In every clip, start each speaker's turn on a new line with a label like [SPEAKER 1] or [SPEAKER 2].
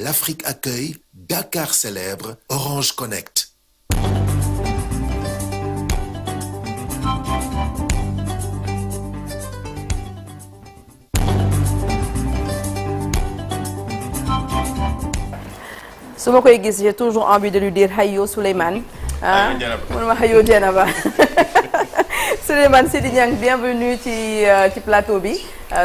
[SPEAKER 1] l'Afrique accueille, Dakar célèbre, Orange Connect.
[SPEAKER 2] su ma koy gis j'ai toujours envie de lui dire Hayo Souleymane. ah mun ma Hayo Dieynaba Souleymane Sidi Niang bienvenue ci plateau bi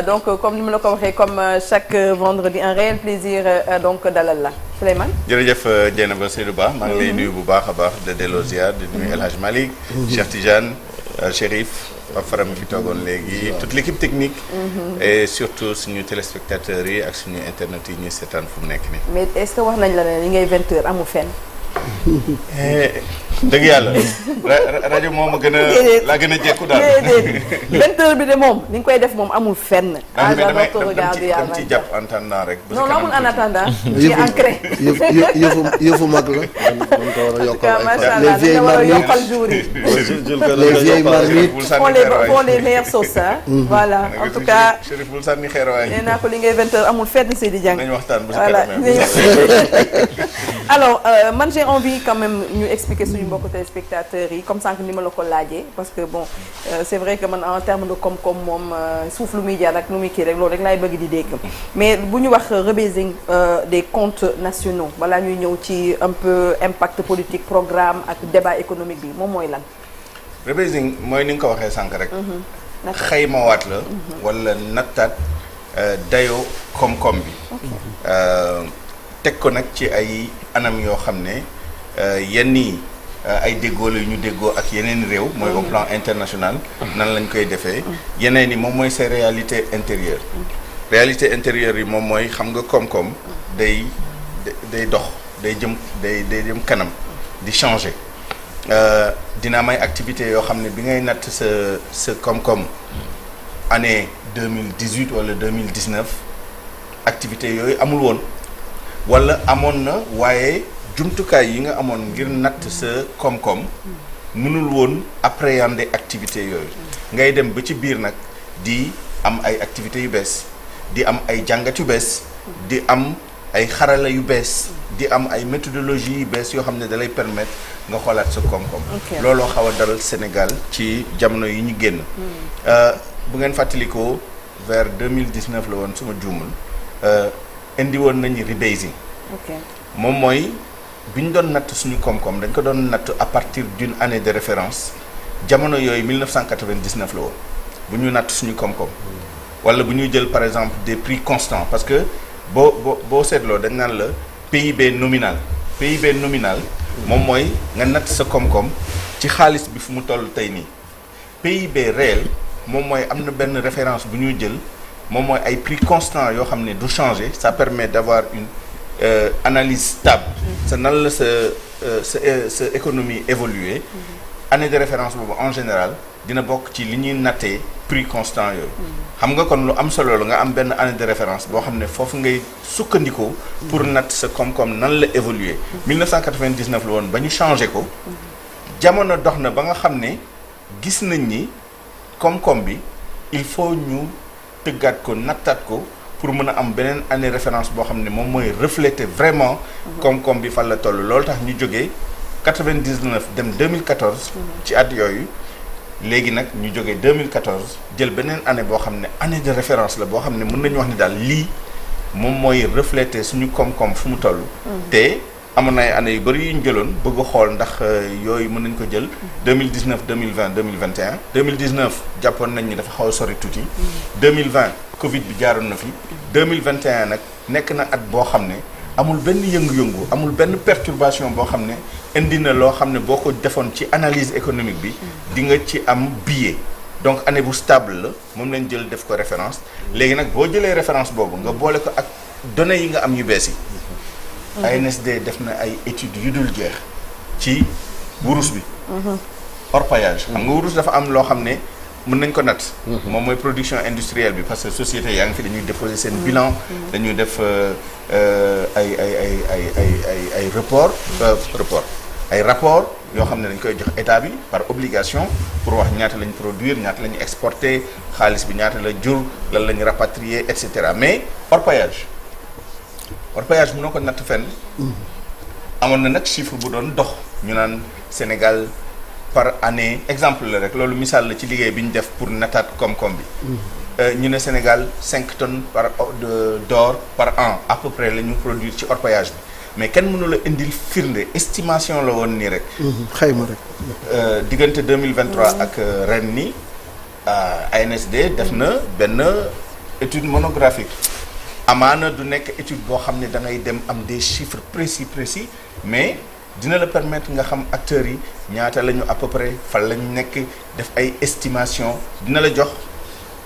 [SPEAKER 2] donc comme ni ma la ko waxee comme chaque vendredi un réel plaisir donc dalal la Souleymane.
[SPEAKER 3] jërëjëf Dieynaba Seydou Ba. maa ngi lay nuyu bu baax a baax de delloo ziar di nuyu El Hadj Malick. Cheikh Tidiane Chérif. Pape Faram fi toogoon léegi toute l'équipe technique. et surtout suñu téléspectateurs yi ak suñu internet yi ñuy seetaan fu mu nekk nii.
[SPEAKER 2] mais est-ce que wax nañ la ne li ngay 20h amul fenn.
[SPEAKER 3] dëgg yàlla rajo moom a gën a laa gën a jekku daal.
[SPEAKER 2] déedéet 20h bi de moom ni nga koy def moom amul fenn. ah j'adore te regarder yaa
[SPEAKER 3] ci jàpp en attendant rek.
[SPEAKER 2] non non amul en attendant. ci ancré.
[SPEAKER 4] yëfu mag la.
[SPEAKER 2] macha allah dañu war a yokkal jour yi.
[SPEAKER 4] les vieilles marmites
[SPEAKER 2] font les meilleures sauces ah. voilà en tout cas.
[SPEAKER 3] Chérif bul sànni xeer waay.
[SPEAKER 2] nee naa ko li ngay 20h amul fenn Seydi Dieng.
[SPEAKER 3] nañu waxtaan bu si
[SPEAKER 2] voilà
[SPEAKER 3] kanamee.
[SPEAKER 2] alors man j'ai envie quand même ñu expliquer suñu mbokku téléspectateurs yi comme sànq ni ma la ko laajee parce que bon c'est vrai que man en terme de koom-koom moom suuf lu muy jaar ak lu muy kii rek loolu rek laay bëgg di dégg mais bu ñu wax rebasing des comptes nationaux balaa ñuy ñëw ci un peu impact politique programme ak débat économique bi moom mooy lan.
[SPEAKER 3] rebasing mooy ni nga ko waxee sànq rek. xaymawaat la. wala nattaat dayoo koom-koom bi. teg ko nag ci ay anam yoo xam ne yenn yi ay déggoo la yu ñu déggoo ak yeneen réew. mooy au plan international. nan lañ koy defee. yeneen yi moom mooy ses réalités intérieures. réalité intérieure yi moom mooy xam nga koom-koom day dox day jëm kanam di changer. dina am ay activités yoo xam ne bi ngay natt sa koom-koom année 2018 wala 2019 activités yooyu amul woon. wala amoon na waaye jumtukaay yi nga amoon ngir natt sa koom-koom mënul woon appréhender activités yooyu ngay dem ba ci biir nag di am ay activités yu bees di am ay jàngat yu bees di am ay xarala yu bees di am ay méthodologie yu bees yoo xam ne da lay permettre nga xoolaat sa koom-koom. looloo xaw a dal Sénégal ci jamono yi ñu génn. bu ngeen fàttalikoo vers 2019 la woon suma juumul. indi woon nañu rebasing. moom mooy bi ñu doon natt suñu koom-koom dañ ko doon natt à partir d'une année de référence jamono yooyu 1999 la woon bu ñu natt suñu koom-koom. wala bu ñuy jël par exemple des prix constants parce que boo seetloo dañ naan la PIB nominal. PIB nominal. moom mooy nga natt sa koom-koom ci xaalis bi fu mu toll tey nii. PIB réel moom mooy am na benn référence bu ñuy jël. moom mooy ay prix constant yoo xam ne du changer ça permet d'avoir une analyse stable sa nan la sa économie évoluer année de référence boobu en général dina bokk ci li ñuy nattee prix constant yooyu xam nga kon lu am solo la nga am benn année de référence boo xam ne foofu ngay sukkandikoo pour natt sa koom-koom nan la évoluer 1999 la woon ba ñu changer ko jamono dox na ba nga xam ne gis nañ ni koom-koom bi il faut ñu tëggaat ko nattaat ko pour mën a am beneen année référence boo xam ne moom mooy refléter vraiment koom-koom bi fan la toll loolu tax ñu jógee 99 dem 2014 ci at yooyu léegi nag ñu jógee 2014 jël beneen année boo xam ne année de référence la boo xam ne mën nañu wax ni daal lii moom mooy refléter suñu koom-koom fu mu toll te amoon na ay année yu bëri yu ñu jëloon bëgg a xool ndax yooyu mën nañ ko jël 2019 2020 2021 2019 jàppoon nañ ni dafa xaw a sori tuuti 2020 Covid bi jaaroon na fi 2021 nag nekk na at boo xam ne amul benn yëngu-yëngu amul benn perturbation boo xam ne indi na loo xam ne boo ko defoon ci analyse économique bi di nga ci am billet donc année bu stable la moom lañ jël def ko référence léegi nag boo jëlee référence boobu nga boole ko ak données yi nga am yu bees yi ANSD def na ay études yu dul jeex ci wurus bi orpaillage xam nga wurus dafa am loo xam ne mën nañ ko natt moom mooy production industrielle bi parce que société yaa ngi fi dañuy déposer seen bilan dañuy def ay rapport yoo xam ne dañ koy jox état bi par obligation pour wax ñaata lañ produire ñaata la ñu exporter xaalis bi ñaata la jur lan la ñu rapatrier et cetera mais orpaillage orpaillage mënoo ko natt fenn. amoon na nag chiffre bu doon dox ñu naan Sénégal par année exemple la rek loolu misaal la ci liggéey bi ñu def pour nattaat koom-koom bi. ñu ne Sénégal 5 tonnes d'or par an à peu près la ñu produire ci orpaillage bi mais kenn mënu la indil firnde estimation la woon nii rek.
[SPEAKER 4] xayma rek.
[SPEAKER 3] diggante 2023 ak ren nii ANSD def na benn étude monographique amaana du nekk étude boo xam ne da ngay dem am des chiffres précis mais dina la permettre nga xam acteurs yi ñaata la ñu à peu près fan la ñu nekk def ay estimation dina la jox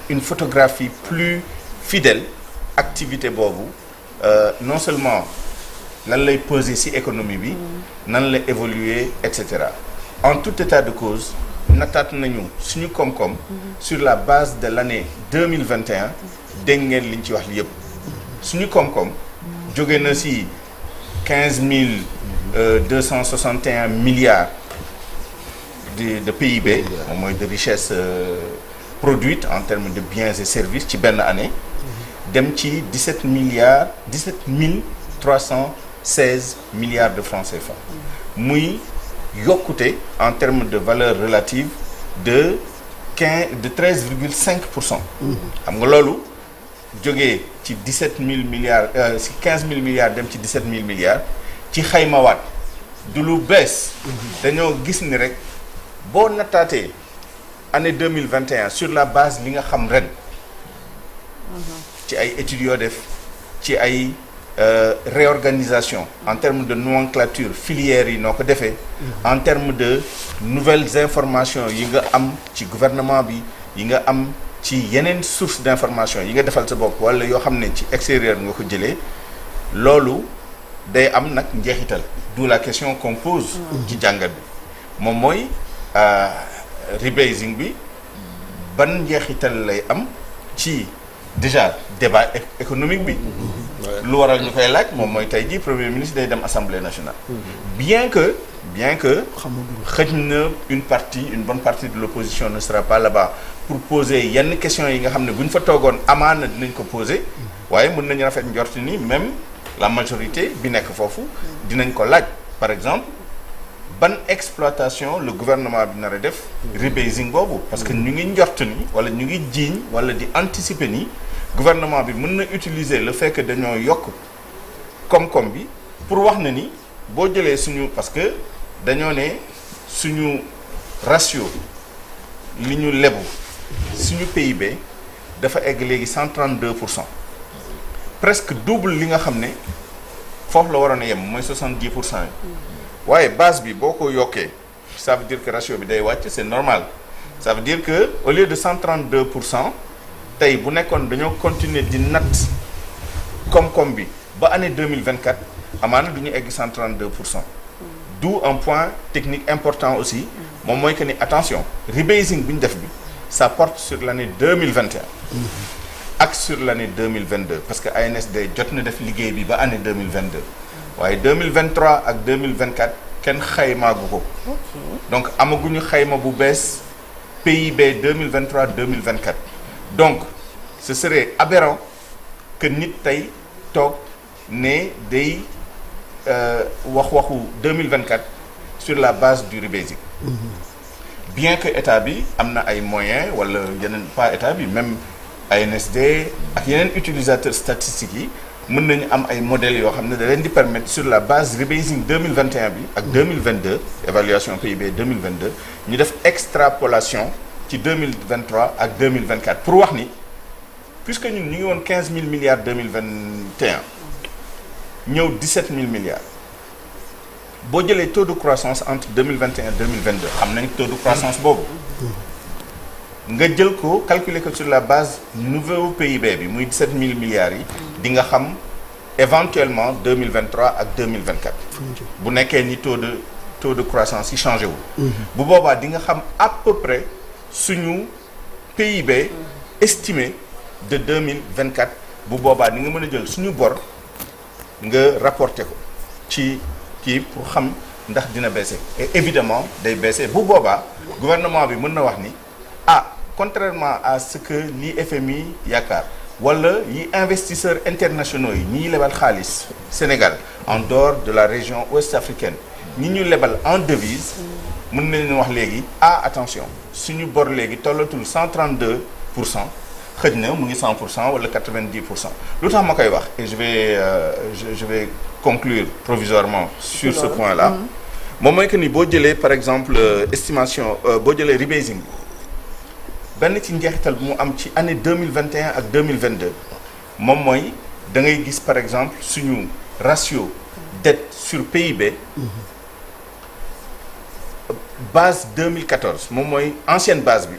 [SPEAKER 3] une photographie plus fidèle activité boobu non seulement lan lay peser ci économie bi nan la évoluer et cetera en tout état de cause nataat nañu suñu koom-koom sur la base de l'année 2021 dégg ngeen liñ ci wax li yëpp suñu koom-koom jóge na ci 15 261 milliards de PIB moom mooy de richesse produite en termes de biens et services ci benn année dem ci 17 316 milliards de francs CFA muy yokkute en termes de valeur relative de 13,5%. xam nga loolu jógee ci 17 000 milliards ci 15 000 milliards dem ci 17 000 milliards ci xaymawaat du lu bees. dañoo gis ni rek boo nattaatee année 2021 sur la base li nga xam ren. ci ay études yoo def ci ay réorganisation en termes de nomenclature filières yi noo ko defee. en termes de nouvelles informations yi nga am ci gouvernement bi yi nga am ci yeneen source d'information yi nga defal sa bopp wala yoo xam ne ci extérieur nga ko jëlee loolu day am nag njeexital d'où la question qu'on pose ci jàngat bi moom mooy rebasing bi ban njeexital lay am ci déjà débat économique bi lu waral ñu koy laaj moom mooy tey jii premier ministre day dem assemblée nationale bien que xëj na une bonne partie de l'opposition ne sera pas là-bas pour poser yenn questions yi nga xam ne bu ñu fa toogoon amaana dinañ ko poser waaye mën nañu rafet njort ni même la majorité bi nekk foofu dinañ ko laaj par exemple ban exploitation le gouvernement bi nar a def rebasing boobu parce que ñu ngi njort ni wala ñu ngi jiiñ wala di anticiper ni gouvernement bi mën na utiliser le fait que dañoo yokk koom-koom bi pour wax na ni boo jëlee suñu parce que dañoo ne suñu ratio li ñu lebu suñu PIB dafa egg léegi 132%. presque double li nga xam ne foofu la waroon a yem mooy 70% yi waaye base bi boo ko yokkee ça veut dire que ratio bi day wàcc c'est normal ça veut dire que au lieu de 132% tey bu nekkoon dañoo continuer di natt koom-koom bi ba année 2024 amaana du ñu egg 132%. d'où un point technique important aussi moom mooy que ni attention rebasing bi ñu def bi ça porte sur l'année 2021 ak sur l'année 2022 parce que ANSD jot na def liggéey bi ba année 2022 waaye 2023 ak 2024 kenn xaymaagu ko donc amaguñu xayma bu bees PIB 2023 2024 donc ce serait aberrant que nit tey toog ne day waxu 2024 sur la base du rebasing bien que état bi am na ay moyens wala yeneen pas état bi même ANSD ak yeneen utilisateurs statistiques yi mën nañu am ay modèles yoo xam ne da leen di permettre sur la base rebasing 2021 bi ak 2022 évaluation PIB 2022 ñu def extrapolation ci 2023 ak 2024 pour wax ni puisque ñun ñu ngi woon 15 000 milliards 2021 ñëw 17 000 milliards boo jëlee taux de croissance entre 2021 et 2022 xam nañ taux de croissance boobu nga jël ko calculer ko sur la base nouveau PIB bi muy 17 000 milliards yi di nga xam éventuellement 2023 ak 2024 bu nekkee ni taux de croissance yi changé wul bu boobaa di nga xam à peu près suñu PIB estimé de 2024 bu boobaa di nga mën a jël suñu bor nga rapporté ko ci kii pour xam ndax dina baisser et évidemment day baisser bu boobaa gouvernement bi mën na wax ni contrairement à ce que li FMI yaakaar wala yi investisseurs internationaux yi ñi lebal xaalis Sénégal en dehors de la région ouest africaine ñi ñu lebal en devise mën nañu wax léegi attention suñu bor léegi tollatul 132% xëj na mu ngi 100% wala 90%. lu tax ma koy wax et je vais conclure provisoirement sur ce point-là moom mooy que ni boo jëlee par exemple estimation boo jëlee rebasing benn ci njeexital bu mu am ci année 2021 ak 2022 moom mooy da ngay gis par exemple suñu ratio dette sur PIB base 2014 moom mooy ancienne base bi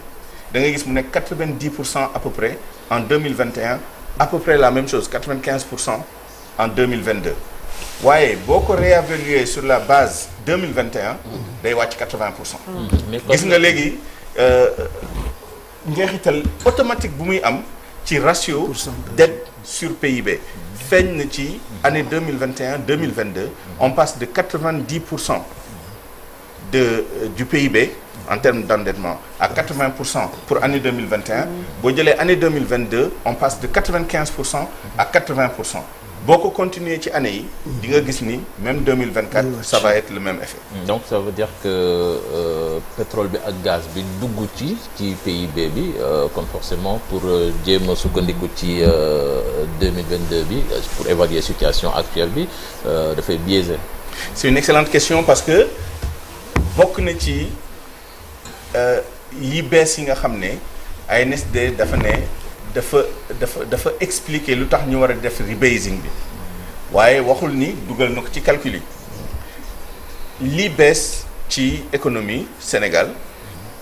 [SPEAKER 3] da ngay gis mu nekk 90% à peu près en 2021 à peu près la même chose 95% en 2022 waaye boo ko réévaluer sur la base 2021 day wàcc 80%. gis nga léegi njeexital automatique bu muy am ci ratio dette sur PIB feeñ na ci année 2021 2022 on passe de 90% du PIB en termes d'endettement à 80% pour année 2021 boo jëlee année 2022 on passe de 95% à 80%. boo ko continuer ci année yi di nga gis ni même 2024 ça va être le même effet.
[SPEAKER 5] Donc ça veut dire que pétrole bi ak gaz bi dugg ci PIB bi kon forcément pour jéem a sukkandiku ci 2022 bi pour évaluer situation actuelle bi dafay biaisé.
[SPEAKER 3] C'est une excellente question parce que bokk na ci yi bees yi nga xam ne ANSD dafa expliquer lu tax ñu war a def rebasing bi waaye waxul ni dugal na ko ci calcul yi li bees ci économie Sénégal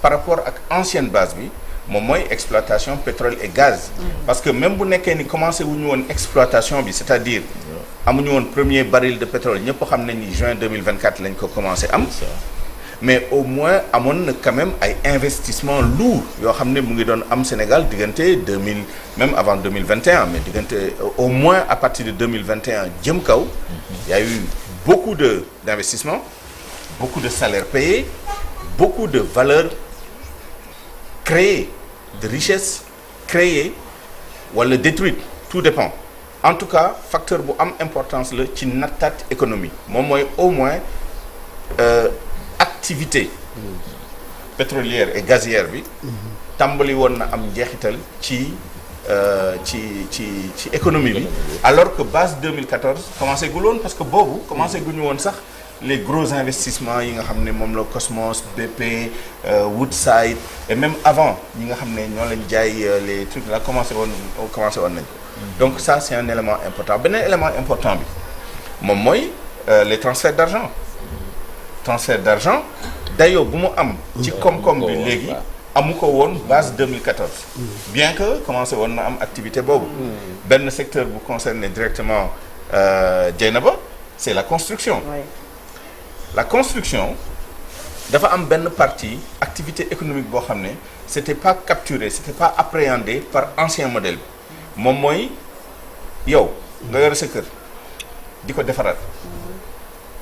[SPEAKER 3] par rapport ak ancienne base bi moom mooy exploitation pétrole et gaz parce que même bu nekkee ni commencé wuñu woon exploitation bi c'est-à-dire amuñu woon premier baril de pétrole ñëpp xam nañ ni juin 2024 lañ ko commencé am mais au moins amoon na quand même ay investissement lourd yoo xam ne mu ngi doon am Sénégal diggante 2000 même avant 2021 mais diggante au moins à partir de 2021 jëm kaw il y a eu beaucoup d'investissements beaucoup de salaires payés beaucoup de valeurs créées de richesses créées wala détruites tout dépend en tout cas facteur bu am importance la ci nattaat économie moom mooy au moins activité pétrolière et gazière bi tàmbali woon na am njeexital ci économie bi alors que base 2014 commencé gul woon parce que boobu commencé guñu woon sax les gros investissements yi nga xam ne moom la Cosmos BP Woodside et même avant ñi nga xam ne ñoo lañ jaay les trucs là commencé woon nañ ko donc ça c'est un élément important beneen élément important bi moom mooy les transferts d'argent dayoo bu mu am ci koom-koom bi léegi amu ko woon base 2014 bien que commencé woon na am activité boobu benn secteur bu concerné directement Dieynaba c'est la construction la construction dafa am benn partie activité économique boo xam ne c'était pas capturé c'était pas appréhendé par ancien modèle bi moom mooy yow nga yore sa kër di ko defaraat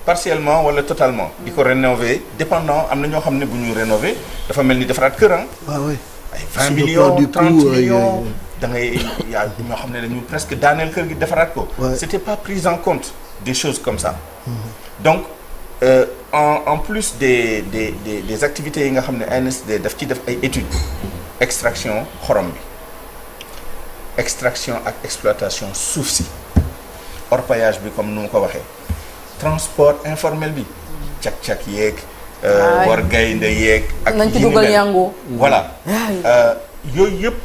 [SPEAKER 3] partiellement wala totalement di ko rénover dépendant am na ñoo xam ne bu ñu rénover dafa mel ni defaraat kër ay 20 millions 30 millions da ngay yaa ñoo xam ne dañu presque daaneel kër gi defaraat ko c'était pas pris en compte des choses comme ça donc en plus des activités yi nga xam ne ANSD daf ci def ay études extraction xorom bi extraction ak exploitation suuf si orpaillage bi comme nu mu ko waxee transport informel bi cak-cak yeeg war gaynde yeeg ak
[SPEAKER 2] nañ ci dugal yangu
[SPEAKER 3] voilà yooyu yëpp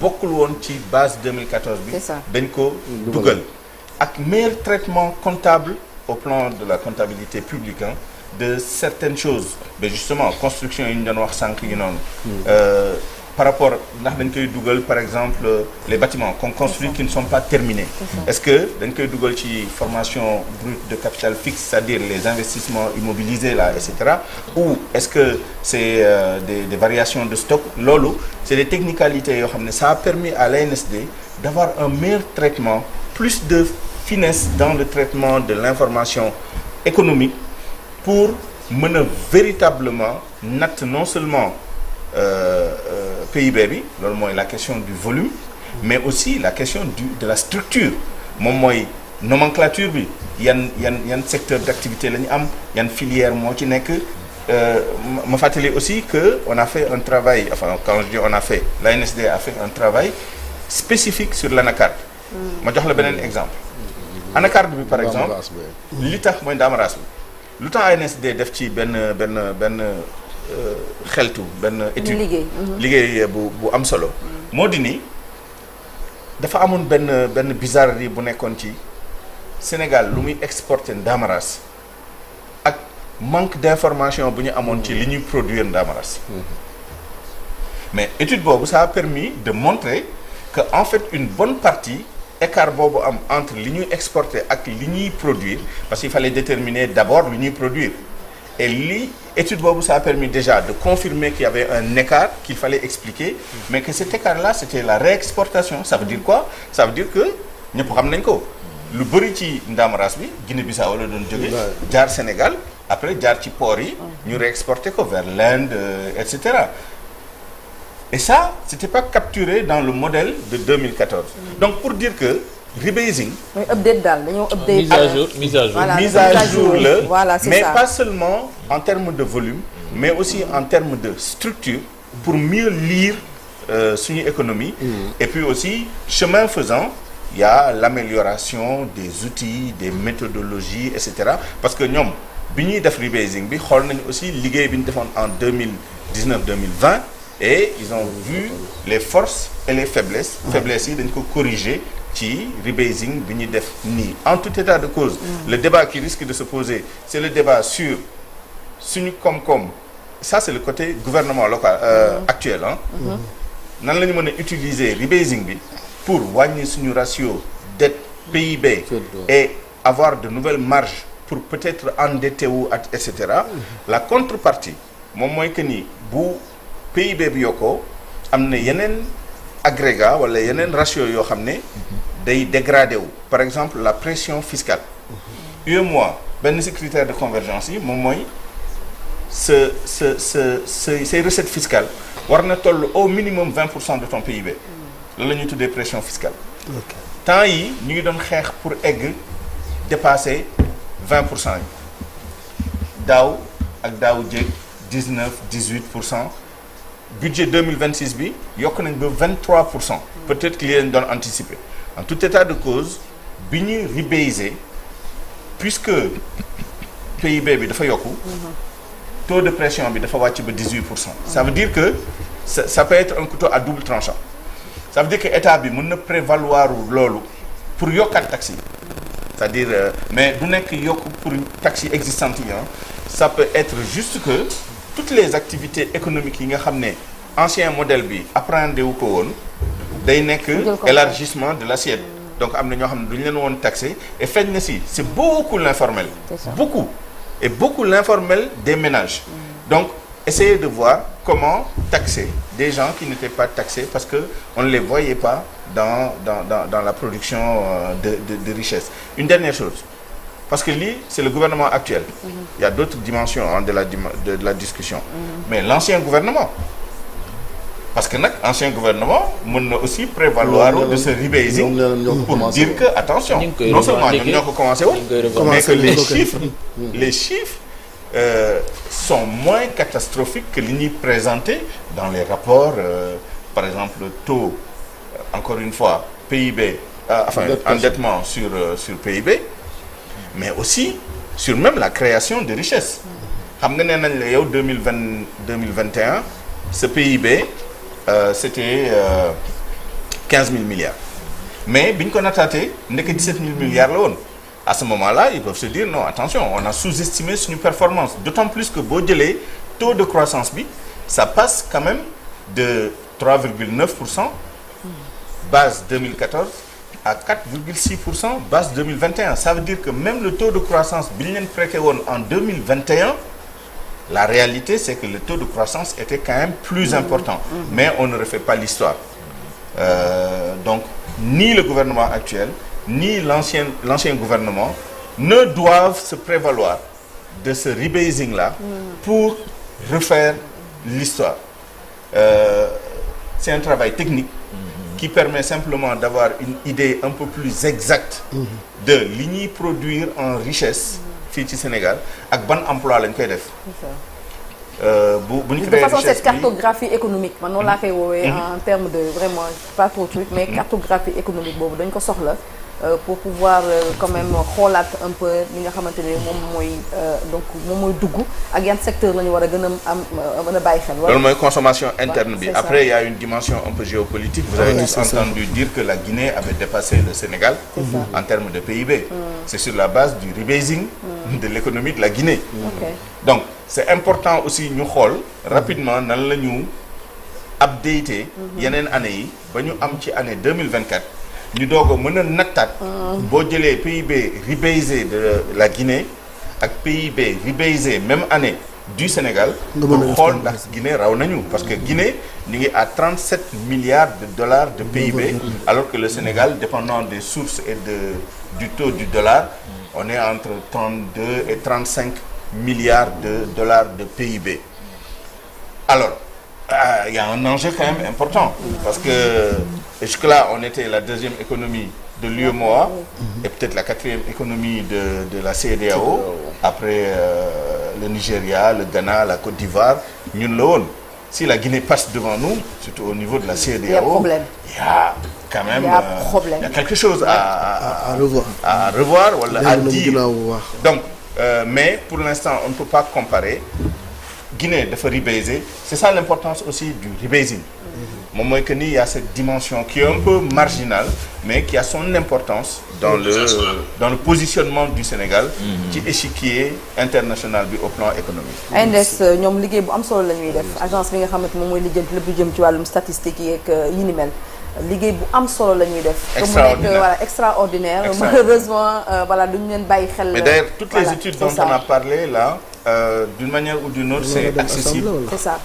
[SPEAKER 3] bokkul woon ci base 2014 bi dañ ko dugal ak meilleur traitement comptable au plan de la comptabilité publique de certaines choses mais justement construction yi ñu doon wax sànq yi noonu par rapport ndax dañ koy dugal par exemple les bâtiments qu'on construit qui ne sont pas terminés est-ce que dañ koy dugal ci formation brute de capital fixe c'est-à-dire les investissements immobilisés là et cetera ou est-ce que c'est des variations de stock loolu c'est des technicalités yoo xam ne ça a permis à l'ANSD d'avoir un meilleur traitement plus de finesse dans le traitement de l'information économique pour mën a véritablement natt non seulement PIB bi loolu mooy la question du volume mais aussi la question de la structure moom mooy nomenclature bi yan secteur d'activité la ñu am yan filière moo ci nekk ma fàttali aussi que on a fait un travail enfin quand je dis on a fait l'ANSD a fait un travail spécifique sur l'anacarde ma jox la beneen exemple anacarde bi par exemple li tax mooy ndaamaraas bi lu tax ANSD def ci benn xeltu benn étude liggéey bu am solo moo di ni dafa amoon benn bizarrerie bu nekkoon ci Sénégal lu muy exporter ndaamaraas ak manque d'information bu ñu amoon ci li ñuy produire ndaamaraas mais étude boobu ça a permis de montrer que en fait une bonne partie écart boobu am entre li ñuy exporter ak li ñuy produire parce qu'il fallait déterminer d'abord li ñuy produire et li étude boobu ça a permis déjà de confirmer qu'il y avait un écart qu'il fallait expliquer mais que cet écart-là c'était la réexportation ça veut dire quoi ça veut dire que ñëpp xam nañ ko lu bëri ci ndaamaraas bi Guinée-Bissau la doon jóge jaar Sénégal après jaar ci port yi ñu réexporter ko vers l'Inde etc. Et ça c'était pas capturé dans le modèle de 2014 donc pour dire que rebasing
[SPEAKER 2] mooy update daal dañoo update
[SPEAKER 5] mise à jour
[SPEAKER 2] voilà,
[SPEAKER 3] mise à jour la
[SPEAKER 2] voilà, c'est
[SPEAKER 3] mais
[SPEAKER 2] ça.
[SPEAKER 3] pas seulement en termes de volume mais aussi en termes de structure pour mieux lire suñu économie et puis aussi chemin faisant il y a l'amélioration des outils des méthodologies etc. parce que ñoom bi ñuy def rebasing bi xool nañu aussi liggéey bi ñu defoon en 2019-2020 et ils ont vu les forces et les faiblesses yi dañ ko corriger ci rebasing bi ñuy def nii en tout état de cause le débat qui risque de se poser c'est le débat sur suñu koom-koom ça c'est le côté gouvernement local actuel nan la ñu mën a utiliser rebasing bi pour wàññi suñu ratio dette PIB et avoir de nouvelles marges pour peut-être endetté wu et cetera la contrepartie moom mooy que ni bu PIB bi yokkoo am na yeneen agrégat wala yeneen ratio yoo xam ne day dégradé wu par exemple la pression fiscale UEMOA benn ci critère de convergence yi moom mooy ces recettes fiscales war na toll au minimum 20% de ton PIB loolu la ñuy tuddee pression fiscale temps yi ñu ngi doon xeex pour egg dépasser 20% yi daaw ak daaw jéeg 19-18% budget 2026 bi yokk nañ ba 23% peut-être que li leen doon anticiper en tout état de cause bi ñuy rebasé puisque PIB bi dafa yokku taux de pression bi dafa wàcc ba 18%. Ça veut dire que ça peut être un couteau à double tranchant ça veut dire que état bi mën na prévaloir loolu pour yokkaat taxes yi c'est-à-dire mais du nekk yokk pour taxes yi existantes yi ça peut être juste que toutes les activités économiques yi nga xam ne ancien modèle bi appréhendé wu ko woon day nekk élargissement de l'assiette donc am na ñoo xam ne duñu leen woon taxé et feeñ na si c'est beaucoup l'informel beaucoup l'informel des ménages donc essayez de voir comment taxer des gens qui n'étaient pas taxés parce que on ne les voyait pas dans la production de richesse une dernière chose parce que lii c'est le gouvernement actuel il y a d'autres dimensions de la discussion mais l'ancien gouvernement parce que nag ancien gouvernement mën na aussi prévaloir de ce rebasing pour dire que attention non seulement ñoom ñoo ko commencé woon mais que les chiffres sont moins catastrophiques que li ñuy présenté dans les rapports par exemple le taux encore une fois PIB enfin endettement sur PIB mais aussi sur même la création de richesses xam nga nee nañ la yow 2021 ce PIB c'était 15 000 milliards mais bi ñu ko nataatee ndekk 17 000 milliards la woon à ce moment-là ils peuvent se dire non attention on a sous-estimé suñu performance d'autant plus que boo jëlee taux de croissance bi ça passe quand même de 3,9% base 2014 à 4,6% base 2021 ça veut dire que même le taux de croissance bi ñu leen prêté woon en 2021 la réalité c'est que le taux de croissance était quand même plus important mais on ne refait pas l'histoire donc ni le gouvernement actuel ni l'ancien gouvernement ne doivent se prévaloir de ce rebasing là pour refaire l'histoire c'est un travail technique qui permet simplement d'avoir une idée un peu plus exacte de li ñuy produire en richesse fii ci Sénégal ak ban emploi lañ koy def. bu ñu
[SPEAKER 2] de façon cette cartographie économique man noonu laa koy woowee en termes de vraiment pas trop truc mais cartographie économique boobu dañ ko soxla pour pouvoir quand même xoolaat un peu li nga xamante ne moom mooy dugg ak yan secteur la ñu war a gën a am mën a bàyyi xel.
[SPEAKER 3] loolu mooy consommation interne bi. Après il y a une dimension un peu géopolitique. Vous avez tous entendu dire que la Guinée avait dépassé le Sénégal en termes de PIB. C'est sur la base du rebasing de l'économie de la Guinée. Donc c'est important aussi ñu xool rapidement nan la ñu updater yeneen année yi ba ñu am ci année 2024 ñu doog a mën a nattaat boo jëlee PIB rebasé de la Guinée ak PIB rebasé même année du Sénégal pour xool ndax Guinée raw nañu parce que Guinée ñu ngi à 37 milliards de dollars de PIB alors que le Sénégal dépendant des sources et du taux du dollar on est entre 32 et 35 milliards de dollars de PIB. Alors, il y a un enjeu quand même important parce que jusque-là, on était la deuxième économie de l'UEMOA et peut-être la quatrième économie de la CEDEAO après le Nigeria, le Ghana, la Côte d'Ivoire. Ñun la woon. Si la Guinée passe devant nous, surtout au niveau de la CEDEAO, il y a problème. Il y a quand même il y a quelque chose à revoir ou à dire. Donc, mais pour l'instant, on ne peut pas comparer. Guinée dafa rebasé, c'est ça l'importance aussi du rebasing. Moom mooy que ni il y a cette dimension qui est un peu marginale, mais qui a son importance dans le positionnement du Sénégal ci échiquier international bi au plan économique.
[SPEAKER 2] ANDES ñoom liggéey bu am solo la ñuy def agence bi nga xamante moom mooy lijjanti lépp lu jëm ci wàllum statistique yi ak yi ni mel. liggéey bu am solo la ñuy def. Extraordinaire. Malheureusement voilà duñu leen bàyyi xel.
[SPEAKER 3] Mais d'ailleurs toutes les études dont on a parlé là d'une manière ou d'une autre c'est accessible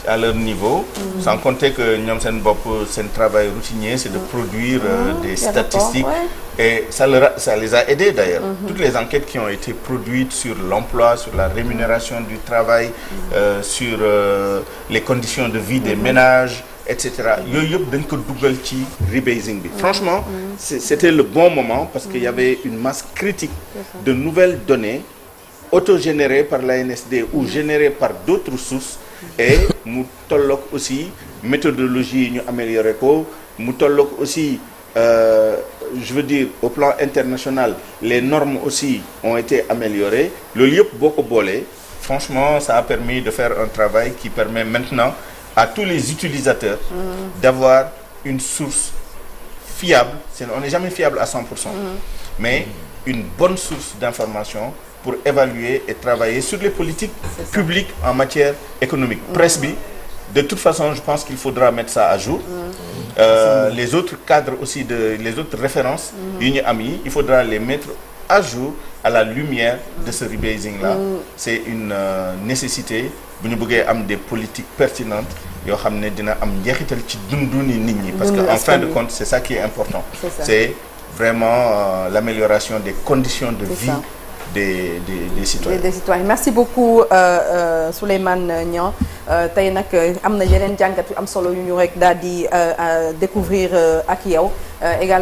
[SPEAKER 3] à leur niveau. Sans compter que ñoom seen bopp seen travail routinier c'est de produire des statistiques et ça les a aidés d'ailleurs. Toutes les enquêtes qui ont été produites sur l'emploi, sur la rémunération du travail, sur les conditions de vie des ménages, etc. yooyu yëpp dañ ko dugal ci rebasing bi. Franchement, c'était le bon moment parce qu'il y avait une masse critique de nouvelles données autogénérées par l'ANSD ou générées par d'autres sources et mu tolloog aussi méthodologie yi ñu amélioré ko mu tolloog aussi je veux dire au plan international les normes aussi ont été améliorées loolu yëpp boo ko boolee franchement ça a permis de faire un travail qui permet maintenant à tous les utilisateurs d'avoir une source fiable. On n'est jamais fiable à 100%, mais une bonne source d'information pour évaluer et travailler sur les politiques publiques en matière économique. Presse bi, de toute façon, je pense qu'il faudra mettre ça à jour. Les autres cadres aussi, les autres références, il faudra les mettre à jour à la lumière de ce rebasing-là. C'est une nécessité. Bu ñu bëggee am des politiques pertinentes yoo xam ne dina am njeexital ci dunduni nit ñi parce que en fin de compte c'est ça qui est important. C'est vraiment l'amélioration des conditions de vie des citoyens. Des citoyens.
[SPEAKER 2] Merci beaucoup Souleymane Niang. Tey nag am na yeneen jàngat yu am solo yu ñu rek daal di découvrir ak yow également.